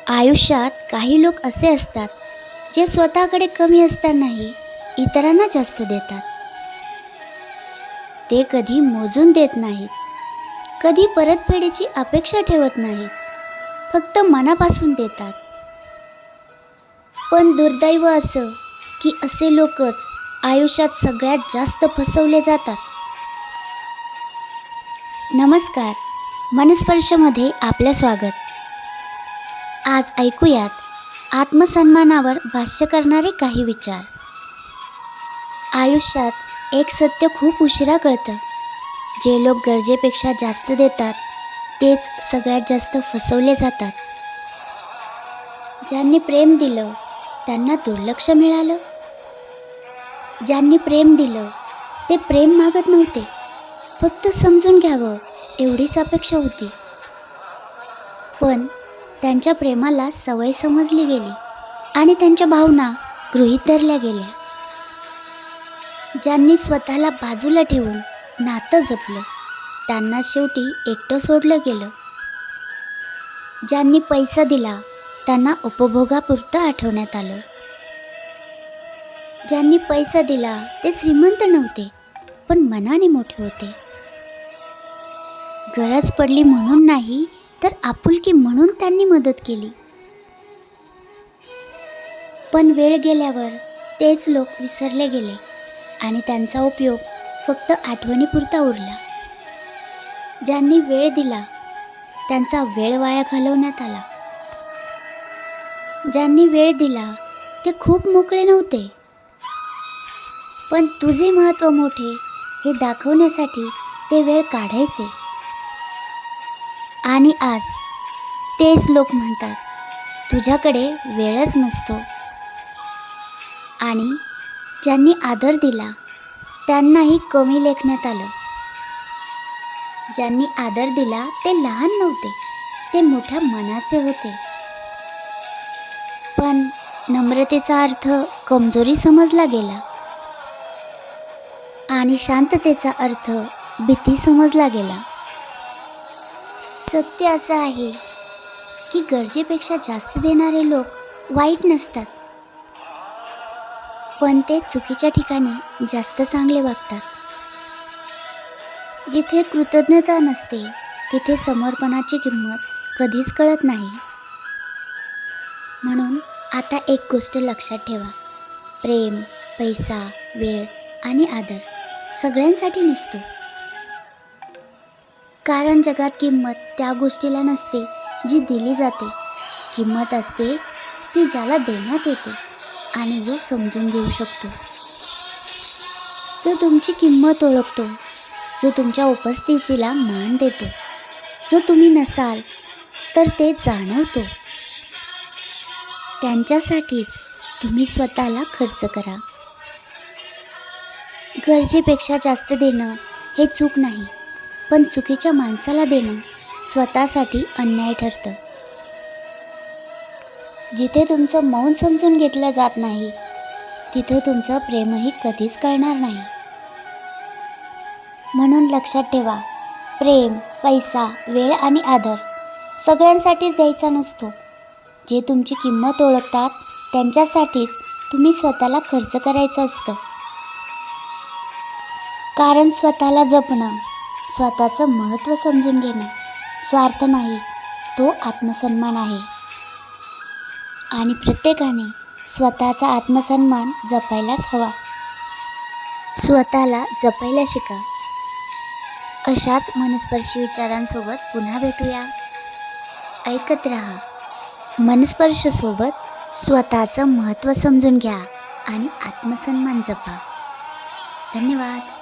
आयुष्यात काही लोक असे असतात जे स्वतःकडे कमी असतानाही इतरांना जास्त देतात. ते कधी मोजून देत नाहीत, कधी परतफेडीची अपेक्षा ठेवत नाहीत, फक्त मनापासून देतात. पण दुर्दैव असं की असे लोकच आयुष्यात सगळ्यात जास्त फसवले जातात. नमस्कार, मनस्पर्शमध्ये आपलं स्वागत. आज ऐकूयात आत्मसन्मानावर भाष्य करणारे काही विचार. आयुष्यात एक सत्य खूप उशिरा कळतं. जे लोक गरजेपेक्षा जास्त देतात तेच सगळ्यात जास्त फसवले जातात. ज्यांनी प्रेम दिलं त्यांना दुर्लक्ष मिळालं. ज्यांनी प्रेम दिलं ते प्रेम मागत नव्हते, फक्त समजून घ्यावं एवढीच अपेक्षा होती. पण त्यांच्या प्रेमाला सवय समजली गेली आणि त्यांच्या भावना गृहीत धरल्या गेल्या. ज्यांनी स्वतःला बाजूला ठेवून नातं जपलं त्यांना शेवटी एकटं सोडलं गेलं. ज्यांनी पैसा दिला त्यांना उपभोगापुरतं आठवण्यात आलं. ज्यांनी पैसा दिला ते श्रीमंत नव्हते, पण मनाने मोठे होते. गरज पडली म्हणून नाही, तर आपुलकी म्हणून त्यांनी मदत केली. पण वेळ गेल्यावर तेच लोक विसरले गेले आणि त्यांचा उपयोग फक्त आठवणीपुरता उरला. ज्यांनी वेळ दिला त्यांचा वेळ वाया घालवण्यात आला. ज्यांनी वेळ दिला ते खूप मोकळे नव्हते, पण तुझे महत्त्व मोठे हे दाखवण्यासाठी ते वेळ काढायचे. आणि आज तेच लोक म्हणतात तुझ्याकडे वेळच नसतो. आणि ज्यांनी आदर दिला त्यांनाही कमी लेखण्यात आलं. ज्यांनी आदर दिला ते लहान नव्हते, ते मोठ्या मनाचे होते. पण नम्रतेचा अर्थ कमजोरी समजला गेला आणि शांततेचा अर्थ भीती समजला गेला. सत्य असं आहे की गरजेपेक्षा जास्त देणारे लोक वाईट नसतात, पण ते चुकीच्या ठिकाणी जास्त चांगले वागतात. जिथे कृतज्ञता नसते तिथे समर्पणाची किंमत कधीच कळत नाही. म्हणून आता एक गोष्ट लक्षात ठेवा, प्रेम, पैसा, वेळ आणि आदर सगळ्यांसाठी नसतो. कारण जगात किंमत त्या गोष्टीला नसते जी दिली जाते. किंमत असते ती ज्याला देण्यात येते आणि जो समजून घेऊ शकतो, जो तुमची किंमत ओळखतो, जो तुमच्या उपस्थितीला मान देतो, जो तुम्ही नसाल तर ते जाणवतो. त्यांच्यासाठीच तुम्ही स्वतःला खर्च करा. गरजेपेक्षा जास्त देणं हे चूक नाही, पण चुकीच्या माणसाला देणं स्वतःसाठी अन्याय ठरतं. जिथे तुमचं मौन समजून घेतलं जात नाही तिथं तुमचं प्रेमही कधीच कळणार नाही. म्हणून लक्षात ठेवा, प्रेम, पैसा, वेळ आणि आदर सगळ्यांसाठीच द्यायचा नसतो. जे तुमची किंमत ओळखतात त्यांच्यासाठीच तुम्ही स्वतःला खर्च करायचं असतं. कारण स्वतःला जपणं, स्वतःचं महत्त्व समजून घेणं स्वार्थ नाही, तो आत्मसन्मान आहे. आणि प्रत्येकाने स्वतःचा आत्मसन्मान जपायलाच हवा. स्वतःला जपायला शिका. अशाच मनस्पर्शी विचारांसोबत पुन्हा भेटूया. ऐकत रहा मनस्पर्शसोबत. स्वतःचं महत्त्व समजून घ्या आणि आत्मसन्मान जपा. धन्यवाद.